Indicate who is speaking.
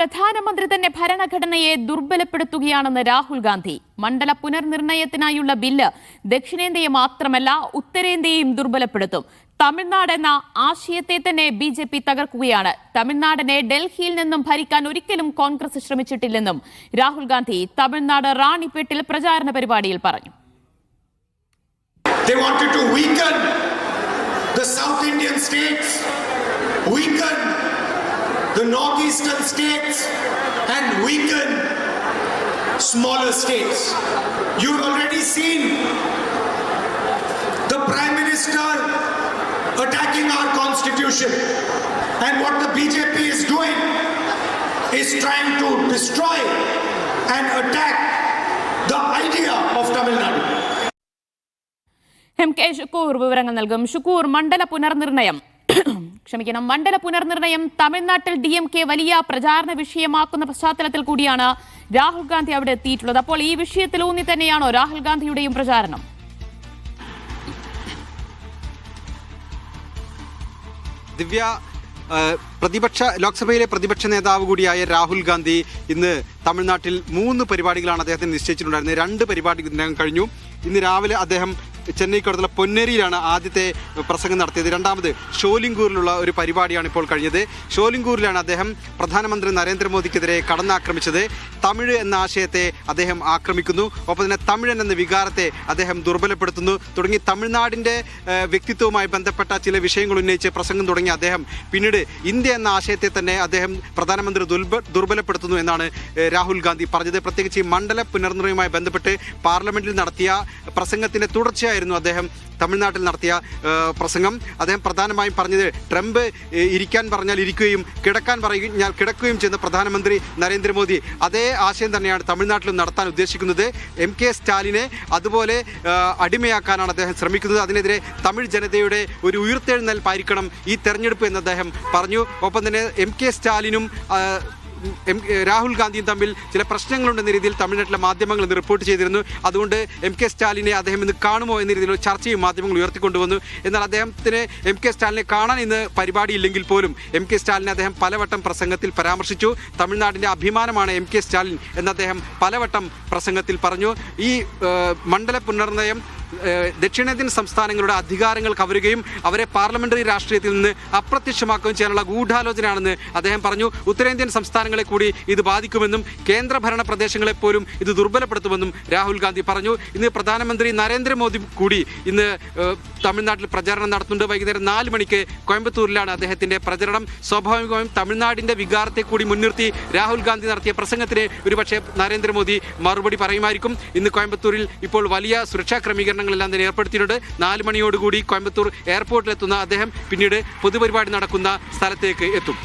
Speaker 1: പ്രധാനമന്ത്രി തന്നെ ഭരണഘടനയെ ദുർബലപ്പെടുത്തുകയാണെന്ന് രാഹുൽ ഗാന്ധി. മണ്ഡല പുനർനിർണയത്തിനായുള്ള ബില്ല് ദക്ഷിണേന്ത്യയെ മാത്രമല്ല ഉത്തരേന്ത്യയെയും ദുർബലപ്പെടുത്തും. തമിഴ്നാട് എന്ന ആശയത്തെ തന്നെ ബിജെപി തകർക്കുകയാണ്. തമിഴ്നാടിനെ ഡൽഹിയിൽ നിന്നും ഭരിക്കാൻ ഒരിക്കലും കോൺഗ്രസ് ശ്രമിച്ചിട്ടില്ലെന്നും രാഹുൽ ഗാന്ധി തമിഴ്നാട് റാണിപേട്ടിൽ പ്രചാരണ പരിപാടിയിൽ പറഞ്ഞു.
Speaker 2: They wanted to weaken the South Indian states, weaken the northeastern states and weaken smaller states. You've already seen the Prime Minister attacking our constitution, and what the BJP is doing is trying to destroy and attack the idea of Tamil Nadu.
Speaker 1: MK Shukkur വിവരങ്ങൾ നൽകും. ഷുക്കൂർ, മണ്ഡല പുനർനിർണയം തമിഴ്നാട്ടിൽ DMK വലിയ പ്രചാരണ വിഷയമാക്കുന്ന പശ്ചാത്തലത്തിൽ കൂടിയാണ് രാഹുൽ ഗാന്ധി അവിടെ എത്തിയിട്ടുള്ളത്. അപ്പോൾ ഈ വിഷയത്തിലൂന്നി തന്നെയാണോ രാഹുൽ ഗാന്ധിയുടെയും പ്രചാരണം?
Speaker 3: ദിവ്യ, ലോക്സഭയിലെ പ്രതിപക്ഷ നേതാവ് കൂടിയായ രാഹുൽ ഗാന്ധി ഇന്ന് തമിഴ്നാട്ടിൽ 3 പരിപാടികളാണ് അദ്ദേഹത്തിന് നിശ്ചയിച്ചിട്ടുണ്ടായിരുന്നത്. 2 പരിപാടി ഇതിനകം കഴിഞ്ഞു. ഇന്ന് രാവിലെ അദ്ദേഹം ചെന്നൈക്കടുത്തുള്ള പൊന്നേരിയിലാണ് ആദ്യത്തെ പ്രസംഗം നടത്തിയത്. രണ്ടാമത് ഷോലിംഗൂരിലുള്ള ഒരു പരിപാടിയാണ് ഇപ്പോൾ കഴിഞ്ഞത്. ഷോലിംഗൂരിലാണ് അദ്ദേഹം പ്രധാനമന്ത്രി നരേന്ദ്രമോദിക്കെതിരെ കടന്നാക്രമിച്ചത്. തമിഴ് എന്ന ആശയത്തെ അദ്ദേഹം ആക്രമിക്കുന്നു, ഒപ്പം തന്നെ തമിഴൻ എന്ന വികാരത്തെ അദ്ദേഹം ദുർബലപ്പെടുത്തുന്നു. തുടങ്ങി തമിഴ്നാടിൻ്റെ വ്യക്തിത്വവുമായി ബന്ധപ്പെട്ട ചില വിഷയങ്ങൾ ഉന്നയിച്ച് പ്രസംഗം തുടങ്ങി അദ്ദേഹം പിന്നീട് ഇന്ത്യ എന്ന ആശയത്തെ തന്നെ അദ്ദേഹം പ്രധാനമന്ത്രി ദുർബലപ്പെടുത്തുന്നു എന്നാണ് രാഹുൽ ഗാന്ധി പറഞ്ഞത്. പ്രത്യേകിച്ച് മണ്ഡല പുനർനിർണയവുമായി ബന്ധപ്പെട്ട് പാർലമെന്റിൽ നടത്തിയ പ്രസംഗത്തിന്റെ തുടർച്ചയായിരുന്നു അദ്ദേഹം തമിഴ്നാട്ടിൽ നടത്തിയ പ്രസംഗം. അദ്ദേഹം പ്രധാനമായും പറഞ്ഞത് ട്രംപ് ഇരിക്കാൻ പറഞ്ഞാൽ ഇരിക്കുകയും കിടക്കാൻ പറഞ്ഞാൽ കിടക്കുകയും ചെയ്യുന്ന പ്രധാനമന്ത്രി നരേന്ദ്രമോദി അതേ ആശയം തന്നെയാണ് തമിഴ്നാട്ടിലും നടത്താൻ ഉദ്ദേശിക്കുന്നത്. MK സ്റ്റാലിനെ അതുപോലെ അടിമയാക്കാനാണ് അദ്ദേഹം ശ്രമിക്കുന്നത്. അതിനെതിരെ തമിഴ് ജനതയുടെ ഒരു ഉയർത്തെഴുന്നേൽപ്പായിരിക്കണം ഈ തെരഞ്ഞെടുപ്പ് എന്ന് അദ്ദേഹം പറഞ്ഞു. ഒപ്പം തന്നെ MK സ്റ്റാലിനും രാഹുൽ ഗാന്ധിയും തമ്മിൽ ചില പ്രശ്നങ്ങളുണ്ടെന്ന രീതിയിൽ തമിഴ്നാട്ടിലെ മാധ്യമങ്ങൾ ഇന്ന് റിപ്പോർട്ട് ചെയ്തിരുന്നു. അതുകൊണ്ട് MK സ്റ്റാലിനെ അദ്ദേഹം ഇന്ന് കാണുമോ എന്ന രീതിയിലുള്ള ചർച്ചയും മാധ്യമങ്ങൾ ഉയർത്തിക്കൊണ്ടുവന്നു. എന്നാൽ അദ്ദേഹത്തിന് MK സ്റ്റാലിനെ കാണാൻ ഇന്ന് പരിപാടിയില്ലെങ്കിൽ പോലും MK സ്റ്റാലിനെ അദ്ദേഹം പലവട്ടം പ്രസംഗത്തിൽ പരാമർശിച്ചു. തമിഴ്നാടിൻ്റെ അഭിമാനമാണ് MK സ്റ്റാലിൻ എന്ന് അദ്ദേഹം പലവട്ടം പ്രസംഗത്തിൽ പറഞ്ഞു. ഈ മണ്ഡല പുനർനിർണയം ദക്ഷിണേന്ത്യൻ സംസ്ഥാനങ്ങളുടെ അധികാരങ്ങൾ കവരുകയും അവരെ പാർലമെന്ററി രാഷ്ട്രീയത്തിൽ നിന്ന് അപ്രത്യക്ഷമാക്കുകയും ചെയ്യാനുള്ള ഗൂഢാലോചനയാണെന്ന് അദ്ദേഹം പറഞ്ഞു. ഉത്തരേന്ത്യൻ സംസ്ഥാനങ്ങളെ കൂടി ഇത് ബാധിക്കുമെന്നും കേന്ദ്രഭരണ പ്രദേശങ്ങളെപ്പോലും ഇത് ദുർബലപ്പെടുത്തുമെന്നും രാഹുൽ ഗാന്ധി പറഞ്ഞു. ഇന്ന് പ്രധാനമന്ത്രി നരേന്ദ്രമോദി കൂടി ഇന്ന് തമിഴ്നാട്ടിൽ പ്രചാരണം നടത്തുന്നുണ്ട്. വൈകുന്നേരം 4 മണിക്ക് കോയമ്പത്തൂരിലാണ് അദ്ദേഹത്തിന്റെ പ്രചരണം. സ്വാഭാവികമായും തമിഴ്നാടിന്റെ വികാരത്തെ കൂടി മുൻനിർത്തി രാഹുൽ ഗാന്ധി നടത്തിയ പ്രസംഗത്തിന് ഒരുപക്ഷെ നരേന്ദ്രമോദി മറുപടി പറയുമായിരിക്കും. ഇന്ന് കോയമ്പത്തൂരിൽ ഇപ്പോൾ വലിയ സുരക്ഷാ ക്രമീകരണങ്ങളെല്ലാം തന്നെ ഏർപ്പെടുത്തിയിട്ടുണ്ട്. 4 മണിയോടുകൂടി കോയമ്പത്തൂർ എയർപോർട്ടിലെത്തുന്ന അദ്ദേഹം പിന്നീട് പൊതുപരിപാടി നടക്കുന്ന സ്ഥലത്തേക്ക് എത്തും.